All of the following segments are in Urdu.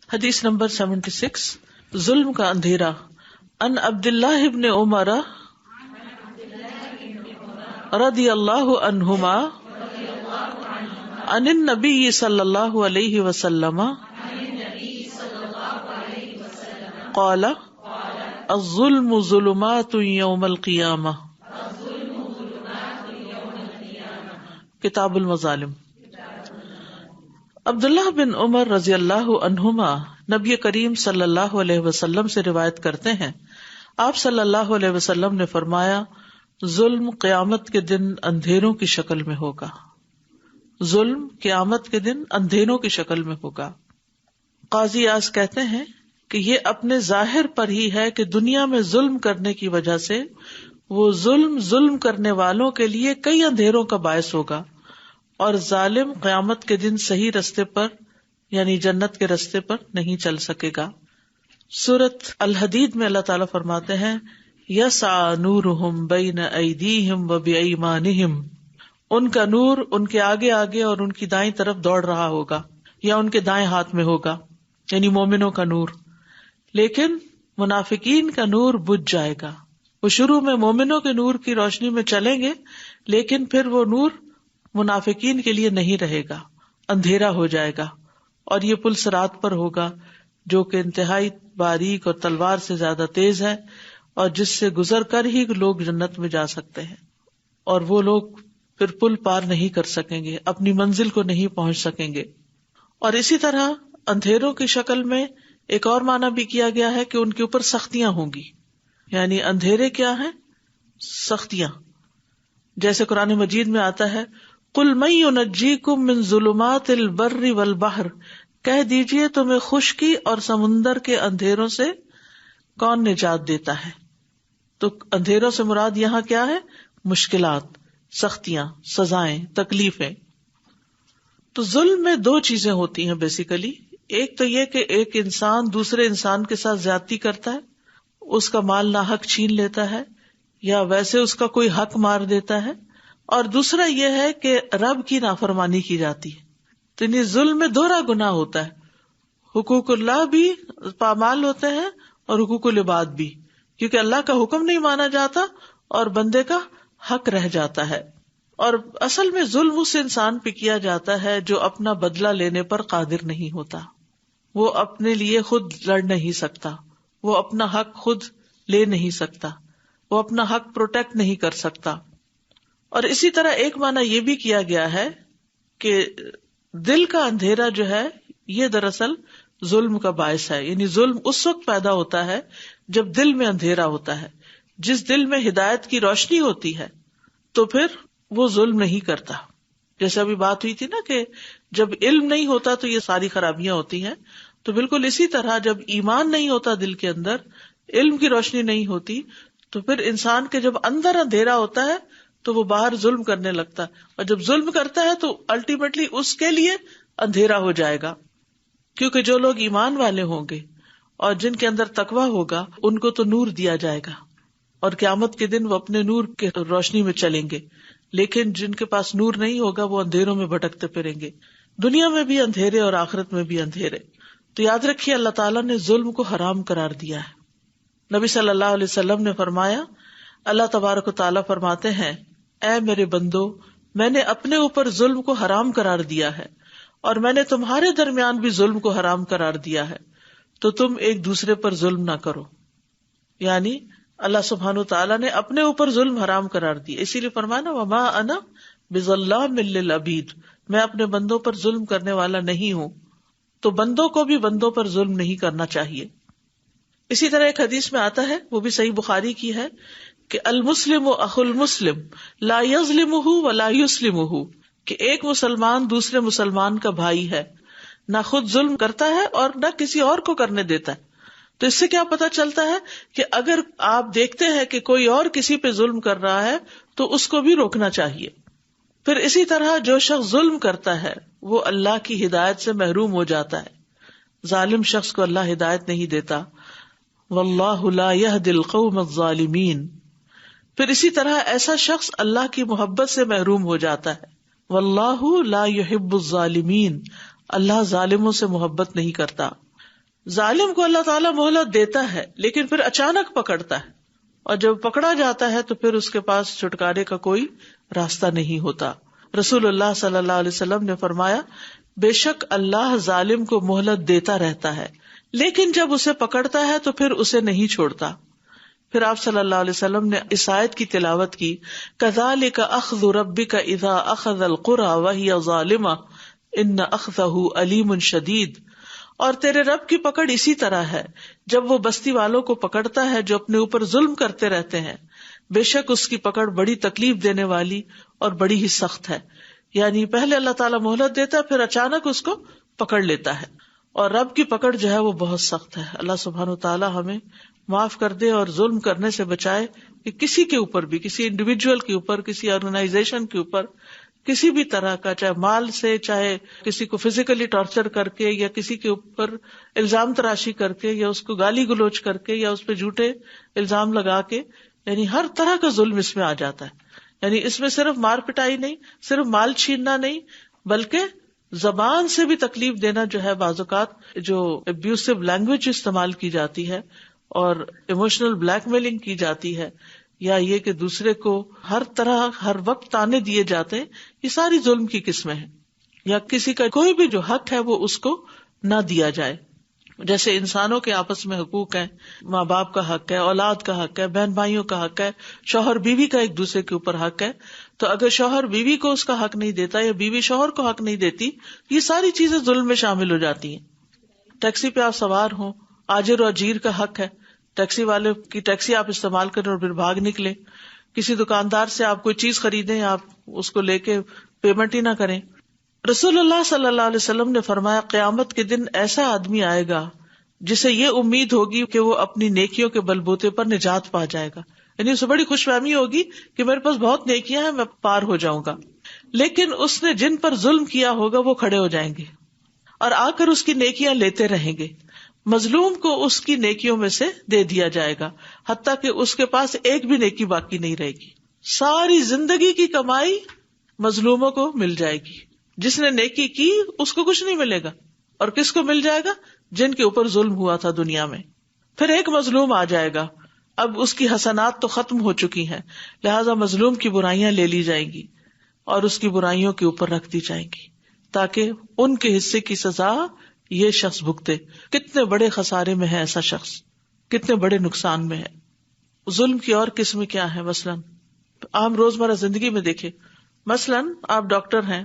حدیث نمبر 76 ظلم کا اندھیرا. ان عبداللہ ابن عمر رضی اللہ عنہما عن النبی صلی اللہ علیہ وسلم قال الظلم ظلمات یوم القیامہ. کتاب المظالم. عبداللہ بن عمر رضی اللہ عنہما نبی کریم صلی اللہ علیہ وسلم سے روایت کرتے ہیں، آپ صلی اللہ علیہ وسلم نے فرمایا، ظلم قیامت کے دن اندھیروں کی شکل میں ہوگا. ظلم قیامت کے دن اندھیروں کی شکل میں ہوگا. قاضی اعظ کہتے ہیں کہ یہ اپنے ظاہر پر ہی ہے کہ دنیا میں ظلم کرنے کی وجہ سے وہ ظلم کرنے والوں کے لیے کئی اندھیروں کا باعث ہوگا، اور ظالم قیامت کے دن صحیح رستے پر یعنی جنت کے رستے پر نہیں چل سکے گا. سورۃ الحدید میں اللہ تعالیٰ فرماتے ہیں، یسعی نورہم بین ایدیہم و بایمانہم، ان کا نور ان کے آگے آگے اور ان کی دائیں طرف دوڑ رہا ہوگا یا ان کے دائیں ہاتھ میں ہوگا، یعنی مومنوں کا نور. لیکن منافقین کا نور بجھ جائے گا. وہ شروع میں مومنوں کے نور کی روشنی میں چلیں گے، لیکن پھر وہ نور منافقین کے لیے نہیں رہے گا، اندھیرا ہو جائے گا. اور یہ پل صراط پر ہوگا جو کہ انتہائی باریک اور تلوار سے زیادہ تیز ہے، اور جس سے گزر کر ہی لوگ جنت میں جا سکتے ہیں، اور وہ لوگ پھر پل پار نہیں کر سکیں گے، اپنی منزل کو نہیں پہنچ سکیں گے. اور اسی طرح اندھیروں کی شکل میں ایک اور معنی بھی کیا گیا ہے کہ ان کے اوپر سختیاں ہوں گی. یعنی اندھیرے کیا ہیں؟ سختیاں. جیسے قرآن مجید میں آتا ہے، قل من ینجیکم من ظلمات البر والبحر، کہہ دیجئے تمہیں خشکی اور سمندر کے اندھیروں سے کون نجات دیتا ہے. تو اندھیروں سے مراد یہاں کیا ہے؟ مشکلات، سختیاں، سزائیں، تکلیفیں. تو ظلم میں دو چیزیں ہوتی ہیں بیسیکلی. ایک تو یہ کہ ایک انسان دوسرے انسان کے ساتھ زیادتی کرتا ہے، اس کا مال ناحق چھین لیتا ہے یا ویسے اس کا کوئی حق مار دیتا ہے. اور دوسرا یہ ہے کہ رب کی نافرمانی کی جاتی ہے. تو یعنی ظلم میں دوہرا گناہ ہوتا ہے. حقوق اللہ بھی پامال ہوتے ہیں اور حقوق العباد بھی، کیونکہ اللہ کا حکم نہیں مانا جاتا اور بندے کا حق رہ جاتا ہے. اور اصل میں ظلم اس انسان پہ کیا جاتا ہے جو اپنا بدلہ لینے پر قادر نہیں ہوتا. وہ اپنے لیے خود لڑ نہیں سکتا، وہ اپنا حق خود لے نہیں سکتا، وہ اپنا حق پروٹیکٹ نہیں کر سکتا. اور اسی طرح ایک معنی یہ بھی کیا گیا ہے کہ دل کا اندھیرا جو ہے یہ دراصل ظلم کا باعث ہے. یعنی ظلم اس وقت پیدا ہوتا ہے جب دل میں اندھیرا ہوتا ہے. جس دل میں ہدایت کی روشنی ہوتی ہے تو پھر وہ ظلم نہیں کرتا. جیسے ابھی بات ہوئی تھی نا کہ جب علم نہیں ہوتا تو یہ ساری خرابیاں ہوتی ہیں. تو بالکل اسی طرح جب ایمان نہیں ہوتا دل کے اندر، علم کی روشنی نہیں ہوتی، تو پھر انسان کے جب اندر اندھیرا ہوتا ہے تو وہ باہر ظلم کرنے لگتا ہے. اور جب ظلم کرتا ہے تو الٹیمیٹلی اس کے لیے اندھیرا ہو جائے گا. کیونکہ جو لوگ ایمان والے ہوں گے اور جن کے اندر تقویٰ ہوگا ان کو تو نور دیا جائے گا، اور قیامت کے دن وہ اپنے نور کے روشنی میں چلیں گے. لیکن جن کے پاس نور نہیں ہوگا وہ اندھیروں میں بھٹکتے پھریں گے. دنیا میں بھی اندھیرے اور آخرت میں بھی اندھیرے. تو یاد رکھیے اللہ تعالیٰ نے ظلم کو حرام قرار دیا ہے. نبی صلی اللہ علیہ وسلم نے فرمایا، اللہ تبارک و تعالیٰ فرماتے ہیں، اے میرے بندو، میں نے اپنے اوپر ظلم کو حرام قرار دیا ہے اور میں نے تمہارے درمیان بھی ظلم کو حرام قرار دیا ہے، تو تم ایک دوسرے پر ظلم نہ کرو. یعنی اللہ سبحانہ تعالیٰ نے اپنے اوپر ظلم حرام قرار دیا. اسی لیے فرمایا نا، وما انا بظلام للعبید، میں اپنے بندوں پر ظلم کرنے والا نہیں ہوں. تو بندوں کو بھی بندوں پر ظلم نہیں کرنا چاہیے. اسی طرح ایک حدیث میں آتا ہے، وہ بھی صحیح بخاری کی ہے، کہ المسلم اخو المسلم لا یظلمہ ولا یسلمہ، کہ ایک مسلمان دوسرے مسلمان کا بھائی ہے، نہ خود ظلم کرتا ہے اور نہ کسی اور کو کرنے دیتا ہے. تو اس سے کیا پتا چلتا ہے کہ اگر آپ دیکھتے ہیں کہ کوئی اور کسی پہ ظلم کر رہا ہے تو اس کو بھی روکنا چاہیے. پھر اسی طرح جو شخص ظلم کرتا ہے وہ اللہ کی ہدایت سے محروم ہو جاتا ہے. ظالم شخص کو اللہ ہدایت نہیں دیتا. واللہ لا یہدی القوم الظالمین. پھر اسی طرح ایسا شخص اللہ کی محبت سے محروم ہو جاتا ہے. واللہ لا یحب الظالمین. اللہ ظالموں سے محبت نہیں کرتا. ظالم کو اللہ تعالیٰ مہلت دیتا ہے لیکن پھر اچانک پکڑتا ہے، اور جب پکڑا جاتا ہے تو پھر اس کے پاس چھٹکارے کا کوئی راستہ نہیں ہوتا. رسول اللہ صلی اللہ علیہ وسلم نے فرمایا، بے شک اللہ ظالم کو مہلت دیتا رہتا ہے لیکن جب اسے پکڑتا ہے تو پھر اسے نہیں چھوڑتا. پھر آپ صلی اللہ علیہ وسلم نے اس آیت کی تلاوت کی، کذالک اخذ ربک اذا اخذ القری وہی ظالمہ ان اخذہ علیم شدید. اور تیرے رب کی پکڑ اسی طرح ہے جب وہ بستی والوں کو پکڑتا ہے جو اپنے اوپر ظلم کرتے رہتے ہیں، بے شک اس کی پکڑ بڑی تکلیف دینے والی اور بڑی ہی سخت ہے. یعنی پہلے اللہ تعالیٰ مہلت دیتا ہے، پھر اچانک اس کو پکڑ لیتا ہے، اور رب کی پکڑ جو ہے وہ بہت سخت ہے. اللہ سبحانہ وتعالیٰ ہمیں معاف کر دے اور ظلم کرنے سے بچائے کہ کسی کے اوپر بھی، کسی انڈیویجول کے اوپر، کسی آرگنائزیشن کے اوپر، کسی بھی طرح کا، چاہے مال سے، چاہے کسی کو فزیکلی ٹارچر کر کے، یا کسی کے اوپر الزام تراشی کر کے، یا اس کو گالی گلوچ کر کے، یا اس پہ جھوٹے الزام لگا کے، یعنی ہر طرح کا ظلم اس میں آ جاتا ہے. یعنی اس میں صرف مار پٹائی نہیں، صرف مال چھیننا نہیں، بلکہ زبان سے بھی تکلیف دینا جو ہے. بعض اوقات جو ابیوسو لینگویج استعمال کی جاتی ہے اور ایموشنل بلیک میلنگ کی جاتی ہے، یا یہ کہ دوسرے کو ہر طرح ہر وقت تانے دیے جاتے ہیں، یہ ساری ظلم کی قسمیں ہیں. یا کسی کا کوئی بھی جو حق ہے وہ اس کو نہ دیا جائے. جیسے انسانوں کے آپس میں حقوق ہیں، ماں باپ کا حق ہے، اولاد کا حق ہے، بہن بھائیوں کا حق ہے، شوہر بیوی کا ایک دوسرے کے اوپر حق ہے. تو اگر شوہر بیوی کو اس کا حق نہیں دیتا یا بیوی شوہر کو حق نہیں دیتی، یہ ساری چیزیں ظلم میں شامل ہو جاتی ہیں. ٹیکسی پہ آپ سوار ہوں، آجر و اجیر کا حق ہے، ٹیکسی والے کی ٹیکسی آپ استعمال کریں اور پھر بھاگ نکلے. کسی دکاندار سے آپ کوئی چیز خریدیں، آپ اس کو لے کے پیمنٹ ہی نہ کریں. رسول اللہ صلی اللہ علیہ وسلم نے فرمایا، قیامت کے دن ایسا آدمی آئے گا جسے یہ امید ہوگی کہ وہ اپنی نیکیوں کے بلبوتے پر نجات پا جائے گا، یعنی اسے بڑی خوش فہمی ہوگی کہ میرے پاس بہت نیکیاں ہیں، میں پار ہو جاؤں گا. لیکن اس نے جن پر ظلم کیا ہوگا وہ کھڑے ہو جائیں گے اور آ کر اس کی نیکیاں لیتے رہیں گے. مظلوم کو اس کی نیکیوں میں سے دے دیا جائے گا حتیٰ کہ اس کے پاس ایک بھی نیکی باقی نہیں رہے گی. ساری زندگی کی کمائی مظلوموں کو مل جائے گی. جس نے نیکی کی اس کو کچھ نہیں ملے گا، اور کس کو مل جائے گا؟ جن کے اوپر ظلم ہوا تھا دنیا میں. پھر ایک مظلوم آ جائے گا، اب اس کی حسنات تو ختم ہو چکی ہیں، لہذا مظلوم کی برائیاں لے لی جائیں گی اور اس کی برائیوں کے اوپر رکھ دی جائیں گی تاکہ ان کے حصے کی سزا یہ شخص بھگتے. کتنے بڑے خسارے میں ہے ایسا شخص، کتنے بڑے نقصان میں ہے. ظلم کی اور قسمیں کیا ہے؟ مثلاً عام روزمرہ زندگی میں دیکھیں، مثلاً آپ ڈاکٹر ہیں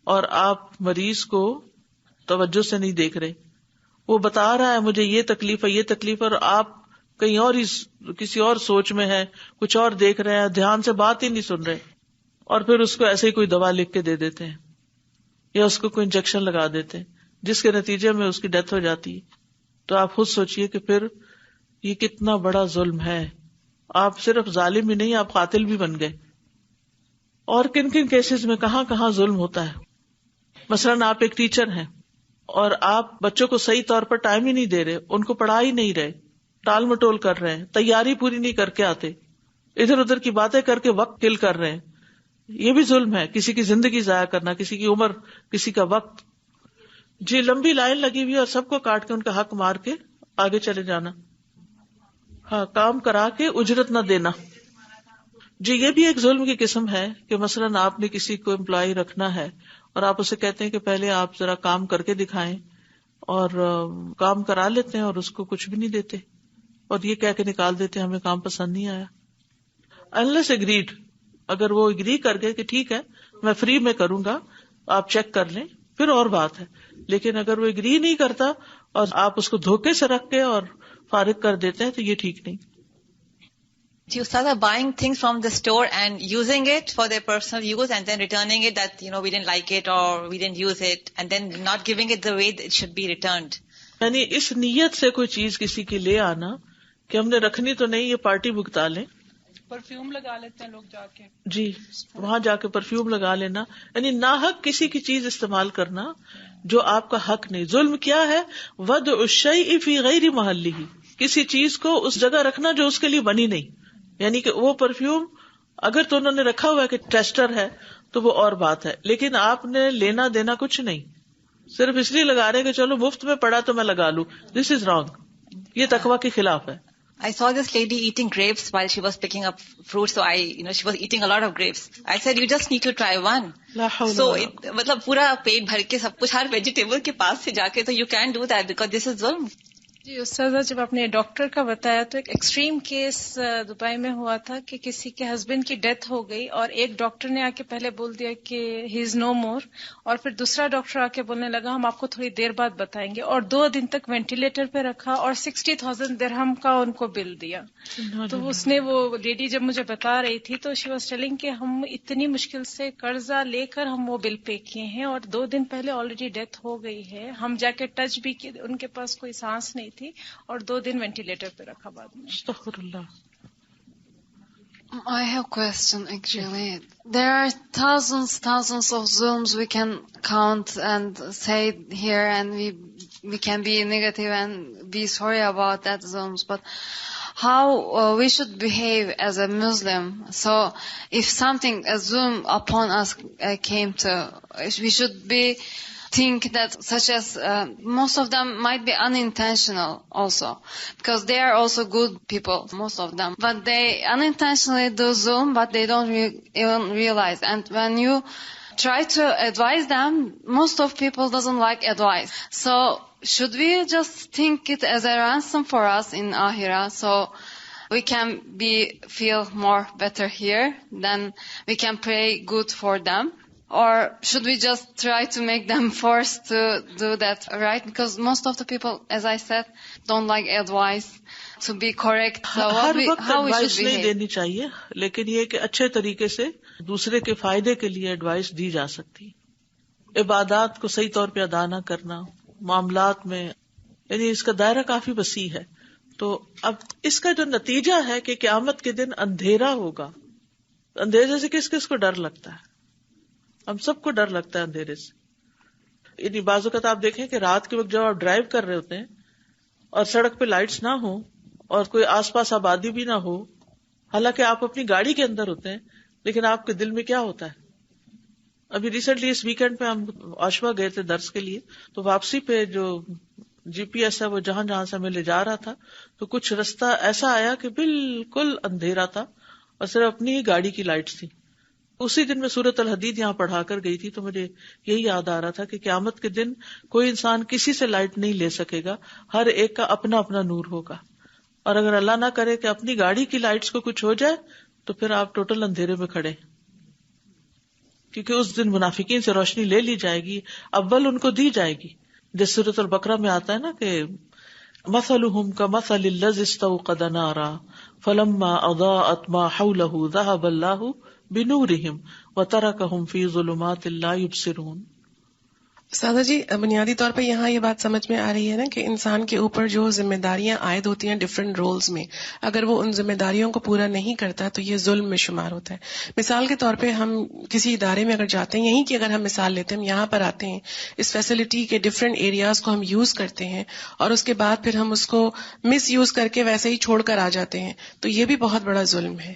اور آپ مریض کو توجہ سے نہیں دیکھ رہے، وہ بتا رہا ہے مجھے یہ تکلیف ہے، یہ تکلیف ہے، اور آپ کہیں اور کسی اور سوچ میں ہے، کچھ اور دیکھ رہے ہیں، دھیان سے بات ہی نہیں سن رہے، اور پھر اس کو ایسے ہی کوئی دوا لکھ کے دے دیتے ہیں یا اس کو کوئی انجیکشن لگا دیتے ہیں جس کے نتیجے میں اس کی ڈیتھ ہو جاتی ہے. تو آپ خود سوچئے کہ پھر یہ کتنا بڑا ظلم ہے. آپ صرف ظالم ہی نہیں، آپ قاتل بھی بن گئے. اور کن کن کیسز میں کہاں کہاں ظلم ہوتا ہے. مثلاً آپ ایک ٹیچر ہیں اور آپ بچوں کو صحیح طور پر ٹائم ہی نہیں دے رہے، ان کو پڑھا ہی نہیں رہے، ٹال مٹول کر رہے ہیں، تیاری پوری نہیں کر کے آتے، ادھر ادھر کی باتیں کر کے وقت کل کر رہے ہیں. یہ بھی ظلم ہے، کسی کی زندگی ضائع کرنا، کسی کی عمر، کسی کا وقت. جی لمبی لائن لگی ہوئی اور سب کو کاٹ کے ان کا حق مار کے آگے چلے جانا. ہاں، کام کرا کے اجرت نہ دینا. جی یہ بھی ایک ظلم کی قسم ہے کہ مثلاً آپ نے کسی کو امپلائی رکھنا ہے اور آپ اسے کہتے ہیں کہ پہلے آپ ذرا کام کر کے دکھائیں، اور کام کرا لیتے ہیں اور اس کو کچھ بھی نہیں دیتے اور یہ کہہ کے نکال دیتے ہمیں کام پسند نہیں آیا. unless agreed، اگر وہ اگری کر گئے کہ ٹھیک ہے میں فری میں کروں گا، آپ چیک کر لیں، پھر اور بات ہے. لیکن اگر وہ اگری نہیں کرتا اور آپ اس کو دھوکے سے رکھ کے اور فارغ کر دیتے ہیں تو یہ ٹھیک نہیں. You start buying things from the store and using it for their personal use and then returning it that, we didn't like it or we didn't use it, and then not giving it the way it should be returned. یعنی اس نیت سے کوئی چیز کسی کی لے آنا کہ ہم نے رکھنی تو نہیں، یہ پارٹی بھگتا لیں. پرفیوم لگا لیتے ہیں لوگ جا کے، جی وہاں جا کے پرفیوم لگا لینا، یعنی ناحق کسی کی چیز استعمال کرنا جو آپ کا حق نہیں. ظلم کیا ہے؟ وضع الشیء فی غیر محلہ، کسی چیز کو اس جگہ رکھنا جو اس کے لیے بنی نہیں. یعنی کہ وہ پرفیوم اگر تو انہوں نے رکھا ہوا ہے کہ ٹیسٹر ہے تو وہ اور بات ہے، لیکن آپ نے لینا دینا کچھ نہیں. صرف اس لیے لگا رہے کہ چلو مفت میں پڑا تو میں لگا لوں. دس از رانگ. یہ تقویٰ کے خلاف ہے. I saw this lady eating grapes while she was picking up fruit. So she was eating a lot of grapes. I said, you just need to try one. So matlab pura peet bhar ke sab kuch har vegetable ke paas se ja ke, so you can't do that because this is zulm. جی استاذہ، جب آپ نے ڈاکٹر کا بتایا تو ایک ایکسٹریم کیس دبئی میں ہوا تھا کہ کسی کے ہسبینڈ کی ڈیتھ ہو گئی اور ایک ڈاکٹر نے آ کے پہلے بول دیا کہ ہی از نو مور، اور پھر دوسرا ڈاکٹر آ کے بولنے لگا ہم آپ کو تھوڑی دیر بعد بتائیں گے، اور 2 دن تک وینٹیلیٹر پہ رکھا اور 60,000 درہم کا ان کو بل دیا. تو اس نے، وہ لیڈی جب مجھے بتا رہی تھی تو شی واز ٹیلنگ کہ ہم اتنی مشکل سے قرضہ لے کر ہم وہ بل پے کیے ہیں اور 2 دن پہلے آلریڈی ڈیتھ ہو گئی ہے، ہم جا کے ٹچ بھی کی، ان کے پاس کوئی سانس نہیں تھی اور 2 دن وینٹیلیٹر پہ رکھا بعد میں. استغفر اللہ. I have a question actually. There are thousands of zulms we can count and say here, and we can be negative and be sorry about that zulms, but how we should behave as a Muslim? So if something, a zulm upon us came to, we should be think that such as most of them might be unintentional also, because they are also good people, most of them, but they unintentionally do zulm, but they don't even realize. And when you try to advise them, most of people doesn't like advice. So should we just think it as a ransom for us in Akhirah, so we can feel more better here, then we can pray good for them? Or should we just try to make them forced to do that, right? Because most of the people, as I said, don't like advice to be correct. So ہر وقت how we ایڈوائس should نہیں behave? دینی چاہیے، لیکن یہ کہ اچھے طریقے سے دوسرے کے فائدے کے لیے ایڈوائس دی جا سکتی. عبادات کو صحیح طور پہ ادا نہ کرنا، معاملات میں، یعنی اس کا دائرہ کافی وسیع ہے. تو اب اس کا جو نتیجہ ہے کہ قیامت کے دن اندھیرا ہوگا. اندھیرے سے کس کس کو ڈر لگتا ہے؟ ہم سب کو ڈر لگتا ہے اندھیرے سے. یعنی بعض اوقات آپ دیکھیں کہ رات کے وقت جب آپ ڈرائیو کر رہے ہوتے ہیں اور سڑک پہ لائٹس نہ ہو اور کوئی آس پاس آبادی بھی نہ ہو، حالانکہ آپ اپنی گاڑی کے اندر ہوتے ہیں، لیکن آپ کے دل میں کیا ہوتا ہے؟ ابھی ریسنٹلی اس ویکینڈ پہ ہم آشوا گئے تھے درس کے لیے، تو واپسی پہ جو جی پی ایس ہے وہ جہاں جہاں سے ہمیں لے جا رہا تھا تو کچھ رستہ ایسا آیا کہ بالکل اندھیرا تھا اور صرف اپنی ہی گاڑی کی لائٹس تھی. اسی دن میں سورۃ الحدید یہاں پڑھا کر گئی تھی تو مجھے یہی یاد آ رہا تھا کہ قیامت کے دن کوئی انسان کسی سے لائٹ نہیں لے سکے گا، ہر ایک کا اپنا اپنا نور ہوگا. اور اگر اللہ نہ کرے کہ اپنی گاڑی کی لائٹس کو کچھ ہو جائے تو پھر آپ ٹوٹل اندھیرے میں کھڑے، کیونکہ اس دن منافقین سے روشنی لے لی جائے گی، اول ان کو دی جائے گی. جیسے سورۃ البقرہ میں آتا ہے نا کہ مثلهم كمثل الذي استوقد نارا فلما اضاءت ما حوله ذهب الله بنورهم وتركهم في ظلمات لا يبصرون. سادہ جی، بنیادی طور پہ یہاں یہ بات سمجھ میں آ رہی ہے نا کہ انسان کے اوپر جو ذمہ داریاں عائد ہوتی ہیں ڈفرینٹ رولز میں، اگر وہ ان ذمہ داریوں کو پورا نہیں کرتا تو یہ ظلم میں شمار ہوتا ہے. مثال کے طور پہ ہم کسی ادارے میں اگر جاتے ہیں، یہیں کی اگر ہم مثال لیتے ہیں، ہم یہاں پر آتے ہیں، اس فیسلٹی کے ڈفرینٹ ایریاز کو ہم یوز کرتے ہیں اور اس کے بعد پھر ہم اس کو مس یوز کر کے ویسے ہی چھوڑ کر آ جاتے ہیں، تو یہ بھی بہت بڑا ظلم ہے.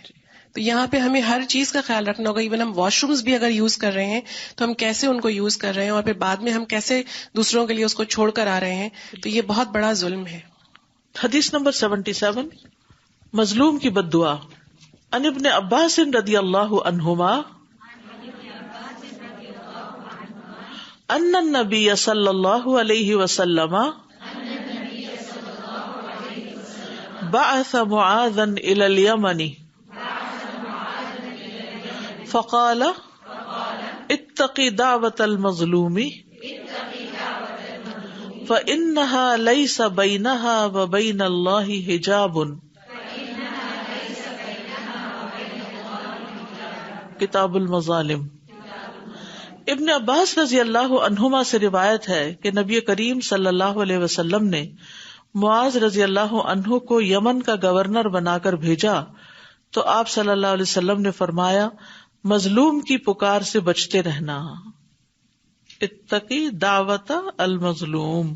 تو یہاں پہ ہمیں ہر چیز کا خیال رکھنا ہوگا. ایون ہم واش رومز بھی اگر یوز کر رہے ہیں تو ہم کیسے ان کو یوز کر رہے ہیں اور پھر بعد میں ہم کیسے دوسروں کے لیے اس کو چھوڑ کر آ رہے ہیں، تو یہ بہت بڑا ظلم ہے. حدیث نمبر 77، مظلوم کی بد دعا. عن ابن عباس رضی اللہ عنہما ان النبی صلی اللہ علیہ وسلم بعث معاذا الى اليمن فقال اتقی دعوت المظلوم فإنها ليس بينها وبين الله حجاب. کتاب المظالم. ابن عباس رضی اللہ عنہما سے روایت ہے کہ نبی کریم صلی اللہ علیہ وسلم نے معاذ رضی اللہ عنہ کو یمن کا گورنر بنا کر بھیجا تو آپ صلی اللہ علیہ وسلم نے فرمایا مظلوم کی پکار سے بچتے رہنا. اتقی دعوت المظلوم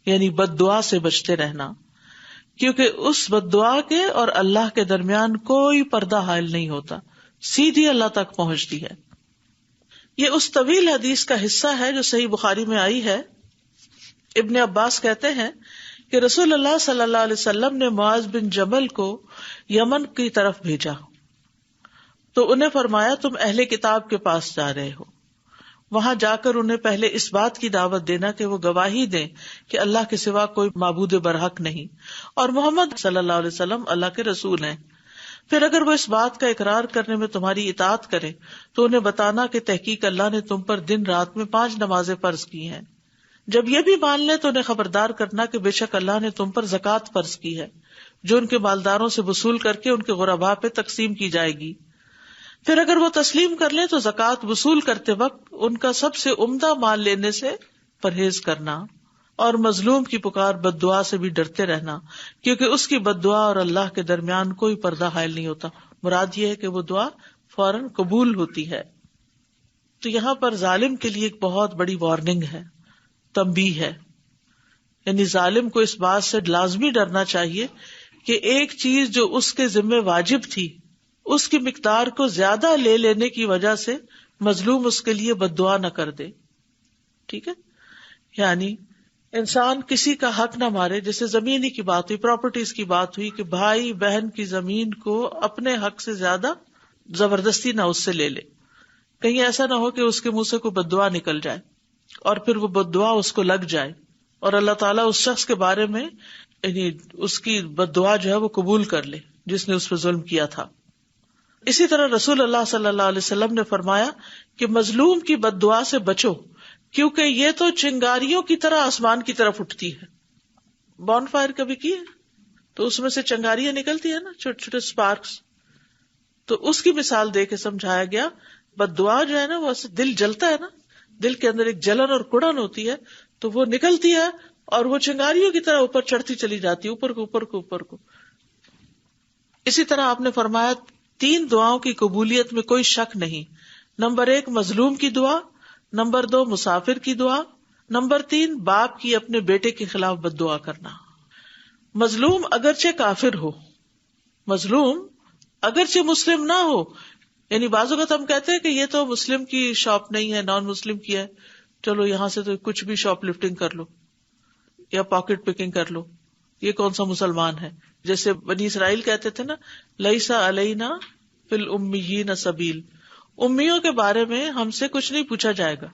یعنی بد دعا سے بچتے رہنا، کیونکہ اس بد دعا کے اور اللہ کے درمیان کوئی پردہ حائل نہیں ہوتا، سیدھی اللہ تک پہنچتی ہے. یہ اس طویل حدیث کا حصہ ہے جو صحیح بخاری میں آئی ہے ابن عباس کہتے ہیں کہ رسول اللہ صلی اللہ علیہ وسلم نے معاذ بن جبل کو یمن کی طرف بھیجا تو انہیں فرمایا تم اہل کتاب کے پاس جا رہے ہو، وہاں جا کر انہیں پہلے اس بات کی دعوت دینا کہ وہ گواہی دیں کہ اللہ کے سوا کوئی معبود برحق نہیں اور محمد صلی اللہ علیہ وسلم اللہ کے رسول ہیں. پھر اگر وہ اس بات کا اقرار کرنے میں تمہاری اطاعت کرے تو انہیں بتانا کہ تحقیق اللہ نے تم پر دن رات میں 5 نمازیں فرض کی ہیں. جب یہ بھی مان لیں تو انہیں خبردار کرنا کہ بے شک اللہ نے تم پر زکوٰۃ فرض کی ہے جو ان کے مالداروں سے وصول کر کے ان کے غرباء پہ تقسیم کی جائے گی. پھر اگر وہ تسلیم کر لیں تو زکوٰۃ وصول کرتے وقت ان کا سب سے عمدہ مال لینے سے پرہیز کرنا اور مظلوم کی پکار بد دعا سے بھی ڈرتے رہنا، کیونکہ اس کی بد دعا اور اللہ کے درمیان کوئی پردہ حائل نہیں ہوتا. مراد یہ ہے کہ وہ دعا فوراً قبول ہوتی ہے. تو یہاں پر ظالم کے لیے ایک بہت بڑی وارننگ ہے، تنبیہ ہے. یعنی ظالم کو اس بات سے لازمی ڈرنا چاہیے کہ ایک چیز جو اس کے ذمہ واجب تھی اس کی مقدار کو زیادہ لے لینے کی وجہ سے مظلوم اس کے لیے بد دعا نہ کر دے. ٹھیک ہے، یعنی انسان کسی کا حق نہ مارے. جیسے زمینی کی بات ہوئی، پراپرٹیز کی بات ہوئی کہ بھائی بہن کی زمین کو اپنے حق سے زیادہ زبردستی نہ اس سے لے لے. کہیں ایسا نہ ہو کہ اس کے منہ سے کوئی بد دعا نکل جائے اور پھر وہ بد دعا اس کو لگ جائے اور اللہ تعالیٰ اس شخص کے بارے میں یعنی اس کی بد دعا جو ہے وہ قبول کر لے جس نے اس پہ ظلم کیا تھا. اسی طرح رسول اللہ صلی اللہ علیہ وسلم نے فرمایا کہ مظلوم کی بد دعا سے بچو، کیونکہ یہ تو چنگاریوں کی طرح آسمان کی طرف اٹھتی ہے. بون فائر کبھی کی ہے تو اس میں سے چنگاریاں نکلتی ہے نا، چھوٹے چھوٹے سپارکس. تو اس کی مثال دے کے سمجھایا گیا بد دعا جو ہے نا وہ دل جلتا ہے نا، دل کے اندر ایک جلن اور کڑن ہوتی ہے تو وہ نکلتی ہے اور وہ چنگاریوں کی طرح اوپر چڑھتی چلی جاتی ہے، اوپر کو اوپر کو اوپر کو. اسی طرح آپ نے فرمایا 3 دعاؤں کی قبولیت میں کوئی شک نہیں. نمبر 1 مظلوم کی دعا، نمبر 2 مسافر کی دعا، نمبر 3 باپ کی اپنے بیٹے کے خلاف بد دعا کرنا. مظلوم اگرچہ کافر ہو، مظلوم اگرچہ مسلم نہ ہو، یعنی بعض اوقات ہم کہتے ہیں کہ یہ تو مسلم کی شاپ نہیں ہے، نان مسلم کی ہے، چلو یہاں سے تو کچھ بھی شاپ لفٹنگ کر لو یا پاکٹ پکنگ کر لو، یہ کون سا مسلمان ہے. جیسے بنی اسرائیل کہتے تھے نا لیسا علینا فی الامیین سبیل، امیوں کے بارے میں ہم سے کچھ نہیں پوچھا جائے گا.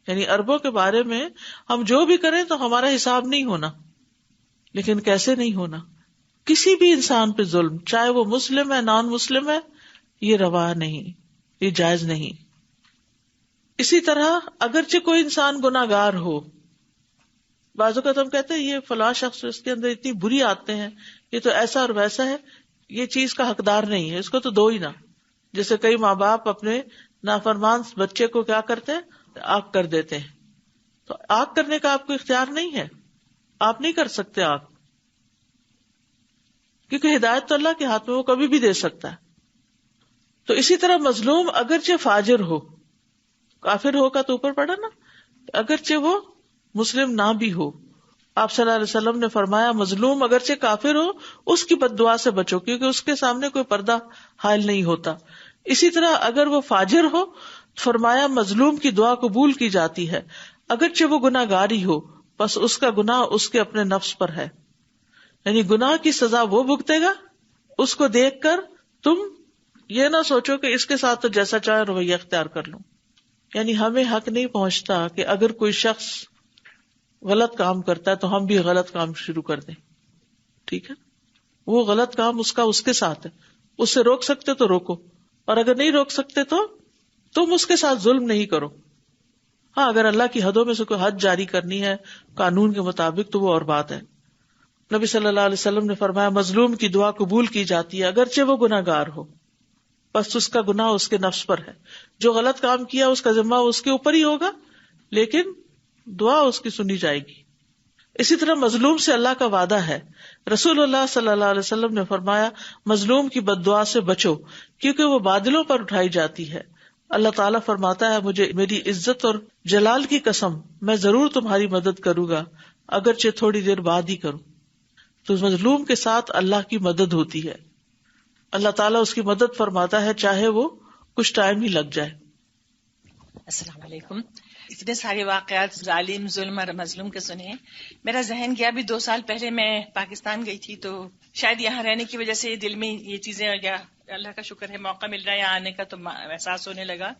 یعنی عربوں کے بارے میں ہم جو بھی کریں تو ہمارا حساب نہیں ہونا. لیکن کیسے نہیں ہونا؟ کسی بھی انسان پہ ظلم، چاہے وہ مسلم ہے نان مسلم ہے، یہ روا نہیں، یہ جائز نہیں. اسی طرح اگرچہ کوئی انسان گناہگار ہو، بعض اوقات ہم کہتے ہیں یہ فلاں شخص اس کے اندر اتنی بری عادتیں ہیں، یہ تو ایسا اور ویسا ہے، یہ چیز کا حقدار نہیں ہے، اس کو تو دو ہی نہ. جیسے کئی ماں باپ اپنے نافرمان بچے کو کیا کرتے ہیں، آگ کر دیتے ہیں. تو آگ کرنے کا آپ کو اختیار نہیں ہے، آپ نہیں کر سکتے آگ، کیونکہ ہدایت تو اللہ کے ہاتھ میں، وہ کبھی بھی دے سکتا ہے. تو اسی طرح مظلوم اگرچہ فاجر ہو، کافر ہو کا تو اوپر پڑا نا، اگرچہ وہ مسلم نہ بھی ہو، آپ صلی اللہ علیہ وسلم نے فرمایا مظلوم اگرچہ کافر ہو اس کی بد دعا سے بچو، کیونکہ اس کے سامنے کوئی پردہ حائل نہیں ہوتا. اسی طرح اگر وہ فاجر ہو، فرمایا مظلوم کی دعا قبول کی جاتی ہے اگرچہ وہ گناہگار ہی ہو، بس اس کا گناہ اس کے اپنے نفس پر ہے. یعنی گناہ کی سزا وہ بھگتے گا، اس کو دیکھ کر تم یہ نہ سوچو کہ اس کے ساتھ تو جیسا چاہے رویہ اختیار کر لوں. یعنی ہمیں حق نہیں پہنچتا کہ اگر کوئی شخص غلط کام کرتا ہے تو ہم بھی غلط کام شروع کر دیں. ٹھیک ہے، وہ غلط کام اس کے ساتھ ہے، اس سے روک سکتے تو روکو، اور اگر نہیں روک سکتے تو تم اس کے ساتھ ظلم نہیں کرو. ہاں اگر اللہ کی حدوں میں سے کوئی حد جاری کرنی ہے قانون کے مطابق تو وہ اور بات ہے. نبی صلی اللہ علیہ وسلم نے فرمایا مظلوم کی دعا قبول کی جاتی ہے اگرچہ وہ گناہگار ہو، بس اس کا گناہ اس کے نفس پر ہے. جو غلط کام کیا اس کا ذمہ اس کے اوپر ہی ہوگا، لیکن دعا اس کی سنی جائے گی. اسی طرح مظلوم سے اللہ کا وعدہ ہے. رسول اللہ صلی اللہ علیہ وسلم نے فرمایا مظلوم کی بد دعا سے بچو، کیونکہ وہ بادلوں پر اٹھائی جاتی ہے. اللہ تعالیٰ فرماتا ہے مجھے میری عزت اور جلال کی قسم میں ضرور تمہاری مدد کروں گا اگرچہ تھوڑی دیر بعد ہی کروں. تو مظلوم کے ساتھ اللہ کی مدد ہوتی ہے، اللہ تعالیٰ اس کی مدد فرماتا ہے چاہے وہ کچھ ٹائم ہی لگ جائے. السلام علیکم. اتنے سارے واقعات ظالم ظلم اور مظلوم کے سنے. میرا ذہن گیا بھی 2 سال پہلے میں پاکستان گئی تھی، تو شاید یہاں رہنے کی وجہ سے دل میں یہ چیزیں، یا اللہ کا شکر ہے موقع مل رہا ہے یہاں آنے کا، تو احساس ہونے لگا.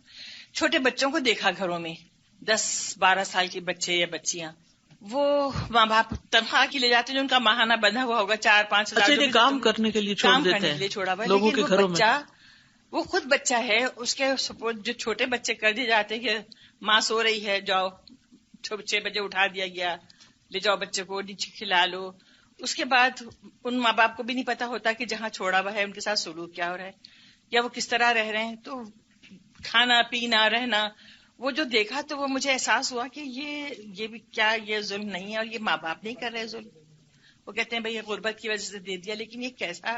چھوٹے بچوں کو دیکھا گھروں میں، 10-12 سال کے بچے یا بچیاں، وہ ماں باپ تنخواہ کے لے جاتے ہیں، جو ان کا ماہانہ بندھا ہوا ہوگا 4-5 ہزار کام کرنے کے لیے چھوڑ دیتے ہیں چھوڑا ہوا، لوگوں کے گھروں میں. وہ خود بچہ ہے، اس کے سپورٹ جو چھوٹے بچے کر دیے جاتے کہ ماں سو رہی ہے، جاؤ 6 بجے اٹھا دیا گیا، لے جاؤ بچے کو نیچے کھلا لو. اس کے بعد ان ماں باپ کو بھی نہیں پتا ہوتا کہ جہاں چھوڑا ہوا ہے ان کے ساتھ سلوک کیا ہو رہا ہے یا وہ کس طرح رہ رہے ہیں. تو کھانا پینا رہنا، وہ جو دیکھا تو وہ مجھے احساس ہوا کہ یہ بھی کیا یہ ظلم نہیں ہے، اور یہ ماں باپ نہیں کر رہے ظلم. وہ کہتے ہیں بھئی یہ غربت کی وجہ سے دے دیا، لیکن یہ کیسا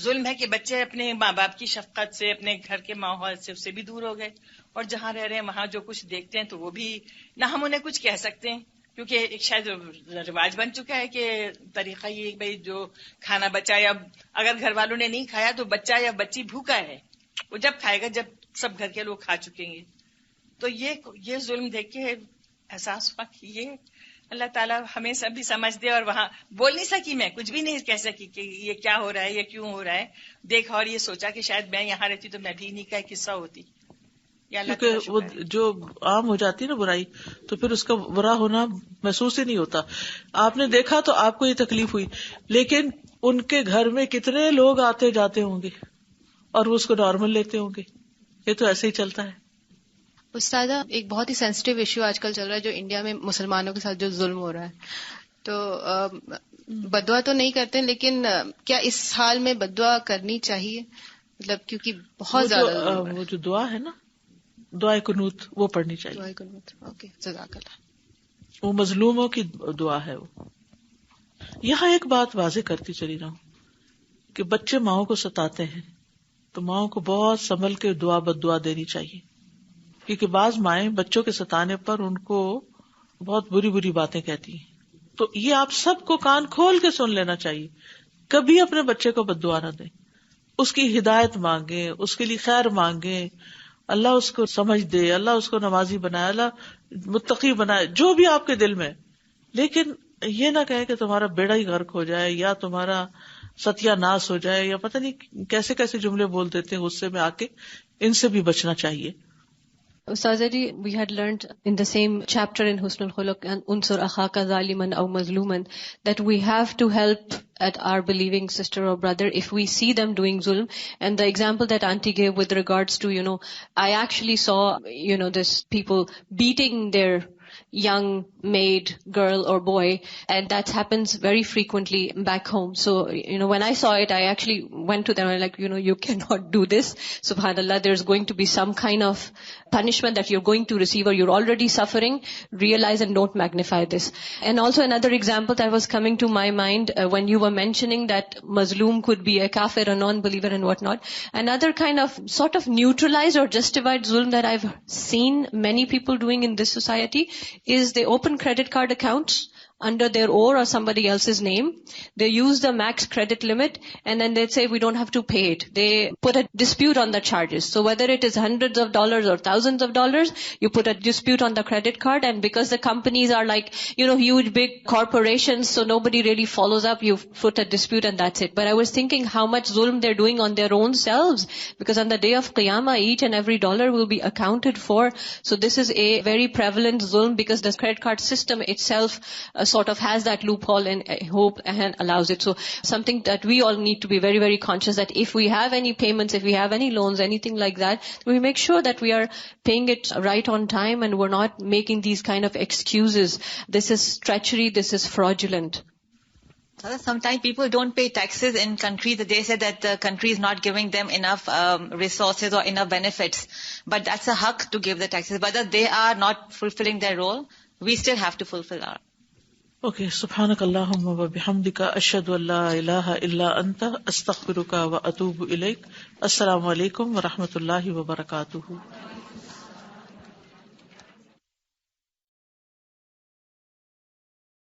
ظلم ہے کہ بچے اپنے ماں باپ کی شفقت سے، اپنے گھر کے ماحول سے اس سے بھی دور ہو گئے، اور جہاں رہ رہے ہیں وہاں جو کچھ دیکھتے ہیں تو وہ بھی نہ ہم انہیں کچھ کہہ سکتے ہیں، کیونکہ ایک شاید رواج بن چکا ہے کہ طریقہ یہ بھئی جو کھانا بچا، یا اگر گھر والوں نے نہیں کھایا تو بچہ یا بچی بھوکا ہے، وہ جب کھائے گا جب سب گھر کے لوگ کھا چکیں گے. تو یہ ظلم دیکھ کے احساس ہوا کہ یہ اللہ تعالیٰ ہمیں سب بھی سمجھ دے. اور وہاں بول نہیں سکی، میں کچھ بھی نہیں کہہ سکی کہ یہ کیا ہو رہا ہے، یہ کیوں ہو رہا ہے. دیکھا اور یہ سوچا کہ شاید میں یہاں رہتی تو میں بھی انہیں کا ایک حصہ ہوتی. کیونکہ وہ جو عام ہو جاتی ہے نا برائی، تو پھر اس کا برا ہونا محسوس ہی نہیں ہوتا. آپ نے دیکھا تو آپ کو یہ تکلیف ہوئی، لیکن ان کے گھر میں کتنے لوگ آتے جاتے ہوں گے اور وہ اس کو نارمل لیتے ہوں گے. یہ تو ایسے ہی چلتا ہے. استاذہ، ایک بہت ہی سینسٹیو ایشو آج کل چل رہا ہے جو انڈیا میں مسلمانوں کے ساتھ جو ظلم ہو رہا ہے. تو بدعا تو نہیں کرتے، لیکن کیا اس حال میں بدعا کرنی چاہیے؟ مطلب کیونکہ بہت زیادہ وہ جو دعا ہے نا، دعائے قنوت، وہ پڑھنی چاہیے. دعائے قنوت، اوکے، جزاک اللہ. وہ مظلوموں کی دعا ہے. وہ یہاں ایک بات واضح کرتی چلی رہا ہوں کہ بچے ماؤں کو ستاتے ہیں تو ماؤں کو بہت سنبھل کے دعا بد دعا دینی چاہیے، کیونکہ بعض مائیں بچوں کے ستانے پر ان کو بہت بری بری باتیں کہتی ہیں. تو یہ آپ سب کو کان کھول کے سن لینا چاہیے. کبھی اپنے بچے کو بد دعا نہ دیں، اس کی ہدایت مانگیں، اس کے لیے خیر مانگیں، اللہ اس کو سمجھ دے، اللہ اس کو نمازی بنائے، اللہ متقی بنائے، جو بھی آپ کے دل میں. لیکن یہ نہ کہے کہ تمہارا بیڑا ہی غرق ہو جائے یا تمہارا ستیہ ناس ہو جائے، یا پتہ نہیں کیسے کیسے جملے بول دیتے ہیں غصے میں آ کے. ان سے بھی بچنا چاہیے. Ustazah ji, we had learned in the same chapter in Husn al-Khuluq and Unsur akhaka zaliman aw mazluman that we have to help at our believing sister or brother if we see them doing zulm. And the example that auntie gave with regards to, I actually saw, this people beating their young maid, girl or boy, and that happens very frequently back home. So, when I saw it, I actually went to them and like, you cannot do this. Subhanallah, there's going to be some kind of punishment that you're going to receive, or you're already suffering. Realize and don't magnify this. And also another example that was coming to my mind when you were mentioning that mazloom could be a kafir, a non-believer and whatnot. Another kind of sort of neutralized or justified zulm that I've seen many people doing in this society is they open credit card accounts under their own or somebody else's name. They use the max credit limit and then they'd say we don't have to pay it. They put a dispute on the charges. So whether it is hundreds of dollars or thousands of dollars, you put a dispute on the credit card, and because the companies are like, huge big corporations, so nobody really follows up, you put a dispute and that's it. But I was thinking how much zulm they're doing on their own selves, because on the day of Qiyamah, each and every dollar will be accounted for. So this is a very prevalent zulm because the credit card system itself sort of has that loophole and hope and allows it. So something that we all need to be very, very conscious that if we have any payments, if we have any loans, anything like that, we make sure that we are paying it right on time and we're not making these kind of excuses. This is treachery, this is fraudulent. Sometimes people don't pay taxes in countries that they say that the country is not giving them enough resources or enough benefits. But that's a haq to give the taxes. Whether they are not fulfilling their role, we still have to fulfill our. Okay, subhanak Allahumma wa bihamdika ashhadu an la ilaha illa anta astaghfiruka wa atubu ilaik. Assalamu alaikum wa rahmatullahi wa barakatuhu.